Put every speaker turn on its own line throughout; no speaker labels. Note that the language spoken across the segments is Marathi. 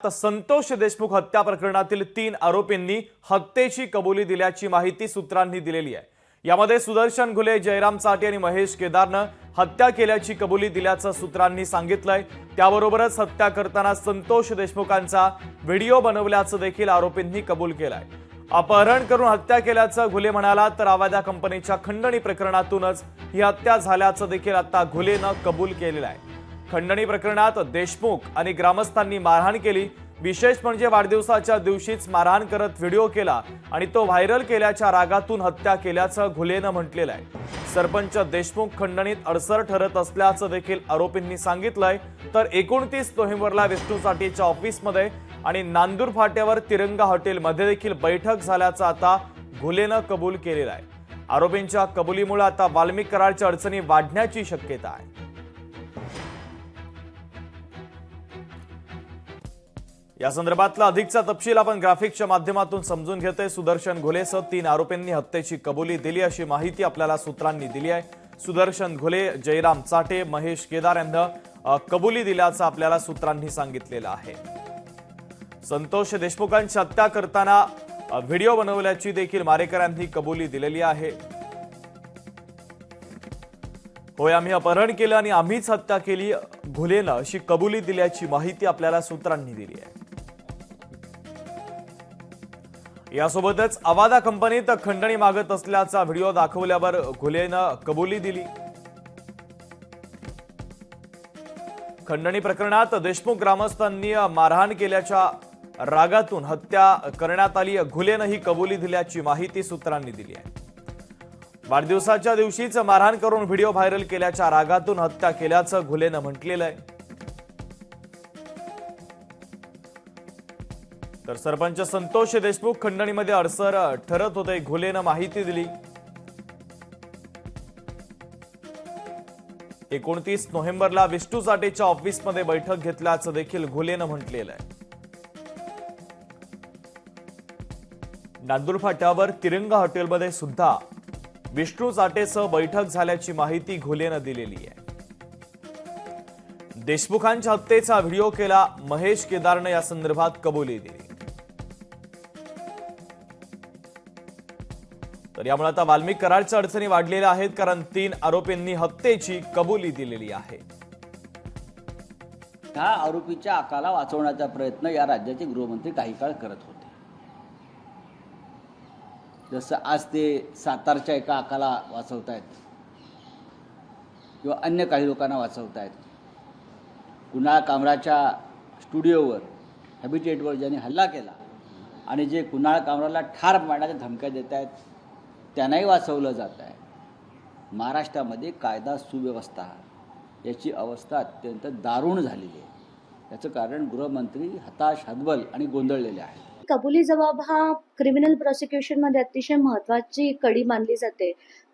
तर संतोष देशमुख हत्या प्रकरणातील 3 आरोपींनी हत्येची कबुली दिल्याची माहिती सूत्रांनी दिलेली आहे। यामध्ये सुदर्शन घुले, जयराम चाटे आणि महेश केदारने हत्या केल्याची कबुली दिल्याचं सूत्रांनी सांगितलंय। त्याबरोबरच हत्या करताना संतोष देशमुखांचा व्हिडिओ बनवल्याचं देखील आरोपींनी कबूल केलंय। अपहरण करून हत्या केल्याचं घुले म्हणाला, तर आवाजा कंपनीच्या खंडणी प्रकरणातूनच ही हत्या झाल्याचं देखील आता घुलेनं कबूल केलेलं आहे। खंडणी प्रकरणात देशमुख आणि ग्रामस्थांनी मारहाण केली। विशेष म्हणजे वाढदिवसाच्या दिवशीच मारहाण करत व्हिडिओ केला आणि तो व्हायरल केल्याच्या रागातून हत्या केल्याचं घुलेनं म्हटलेलं आहे। सरपंच देशमुख खंडणीत अडसर ठरत असल्याचं देखील आरोपींनी सांगितलंय। तर 29 नोव्हेंबरला विष्णू चाटेच्या ऑफिसमध्ये आणि नांदूर फाट्यावर तिरंगा हॉटेलमध्ये देखील बैठक झाल्याचं आता घुलेनं कबूल केलेलं आहे। आरोपींच्या कबुलीमुळे आता वाल्मिक कराडच्या अडचणी वाढण्याची शक्यता आहे। या संदर्भातला अधिकचा तपशील आपण ग्राफिक्सच्या माध्यमातून समजून घेतोय। सुदर्शन घुलेसह 3 आरोपींनी हत्येची कबुली दिली अशी माहिती आपल्याला सूत्रांनी दिली आहे। सुदर्शन घुले, जयराम चाटे, महेश केदार यांना कबुली दिल्याचं आपल्याला सूत्रांनी सांगितलेलं आहे। संतोष देशमुखांची हत्या करताना व्हिडिओ बनवल्याची देखील मारेकरांनी कबुली दिलेली आहे। होय, आम्ही अपहरण केलं आणि आम्हीच हत्या केली, घुलेनं अशी कबुली दिल्याची माहिती आपल्याला सूत्रांनी दिली आहे। यासोबतच आवाजा कंपनीत खंडणी मागत असल्याचा व्हिडिओ दाखवल्यावर घुलेनं कबुली दिली। खंडणी प्रकरणात देशमुख ग्रामस्थांनी मारहाण केल्याच्या रागातून हत्या करण्यात आली। घुलेनं ही कबुली दिल्याची माहिती सूत्रांनी दिली आहे। वाढदिवसाच्या दिवशीच मारहाण करून व्हिडिओ व्हायरल केल्याच्या रागातून हत्या केल्याचं घुलेनं म्हटलेलं आहे। तर सरपंच संतोष देशमुख खंडणीमध्ये अडसर ठरत होते, घुलेनं माहिती दिली। 29 नोव्हेंबरला विष्णू चाटेच्या ऑफिसमध्ये बैठक घेतल्याचं देखील घुलेनं म्हटलेलं आहे। नांदूर फाट्यावर तिरंगा हॉटेलमध्ये सुद्धा विष्णू चाटेसह बैठक झाल्याची माहिती घुलेनं दिलेली आहे। देशमुखांच्या हत्येचा व्हिडिओ केला, महेश केदारने या संदर्भात कबुली दिली। तर यामुळे आता वाल्मिक कराडच्या अडचणी वाढलेल्या आहेत, कारण 3 आरोपींनी हत्येची कबुली दिलेली आहे।
त्या आरोपीच्या आकाला वाचवण्याचा प्रयत्न या राज्याचे गृहमंत्री काही काळ करत होते। जसं आज ते सातारच्या एका आकाला वाचवतायत किंवा अन्य काही लोकांना वाचवतायत। कुणाल कामराच्या स्टुडिओवर, हॅबिटेटवर ज्यांनी हल्ला केला आणि जे कुणाल कामराला ठार मारण्याच्या धमक्या देत आहेत त्यांनाही वाचवलं जात आहे। महाराष्ट्रामध्ये कायदा सुव्यवस्था याची अवस्था अत्यंत दारुण झालेली आहे। याचं कारण गृहमंत्री हताश, हतबल आणि गोंधळलेले आहेत।
कबुली जबाब हा क्रिमिनल प्रोसिक्युशनमध्ये अतिशय महत्त्वाची कडी मानली जाते।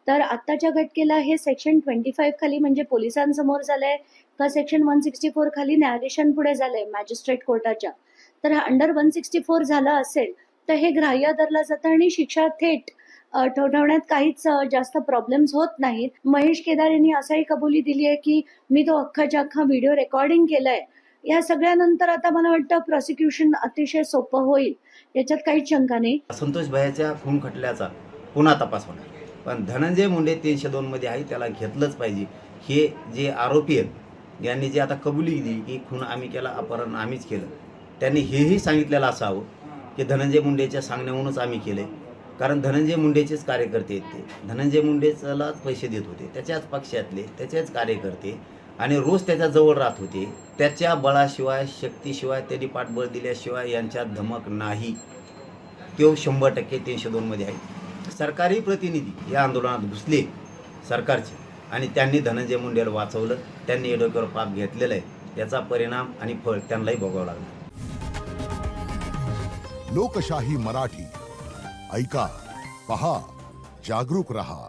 तर आत्ताच्या घटनेला हे सेक्शन 25 खाली म्हणजे पोलिसांसमोर झालंय का सेक्शन 164 खाली न्यायाधीशांपुढे झालंय मॅजिस्ट्रेट कोर्टाच्या। तर हा अंडर 164 झाला असेल तर हे ग्राह्य धरलं जातं आणि शिक्षा थेट ठोठावण्यात काहीच जास्त प्रॉब्लेम्स होत नाहीत। महेश केदार यांनी असाही कबुली दिली आहे की मी तो अख्खाच्या अख्खा व्हिडिओ रेकॉर्डिंग केलाय। या सगळ्यानंतर आता मला वाटतं प्रोसिक्युशन अतिशय सोपं होईल, याच्यात काहीच शंका नाही।
संतोष भाईच्या खून खटल्याचा पुन्हा तपास होणार, पण धनंजय मुंडे 302 मध्ये आहे, त्याला घेतलंच पाहिजे। हे जे आरोपी आहेत यांनी जे आता कबुली दिली की खून आम्ही केला, अपहरण आम्हीच केलं, त्यांनी हेही सांगितलेलं असावं की धनंजय मुंडेच्या सांगण्यावरूनच आम्ही केले, कारण धनंजय मुंडेचेच कार्यकर्ते आहेत ते। धनंजय मुंडेलाच पैसे देत होते, त्याच्याच पक्षातले, त्याचेच कार्यकर्ते आणि रोज त्याच्या जवळ राहत होते। त्याच्या बळाशिवाय, शक्तीशिवाय, त्यांनी पाठबळ दिल्याशिवाय यांच्यात धमक नाही। तो 100% 302 मध्ये आहे। सरकारी प्रतिनिधी या आंदोलनात घुसले सरकारचे आणि त्यांनी धनंजय मुंडेला वाचवलं, त्यांनी डोक्यावर पाप घेतलेलं आहे। याचा परिणाम आणि फळ त्यांनाही भोगावं लागलं।
लोकशाही मराठी ऐका, पहा, जागरूक रहा।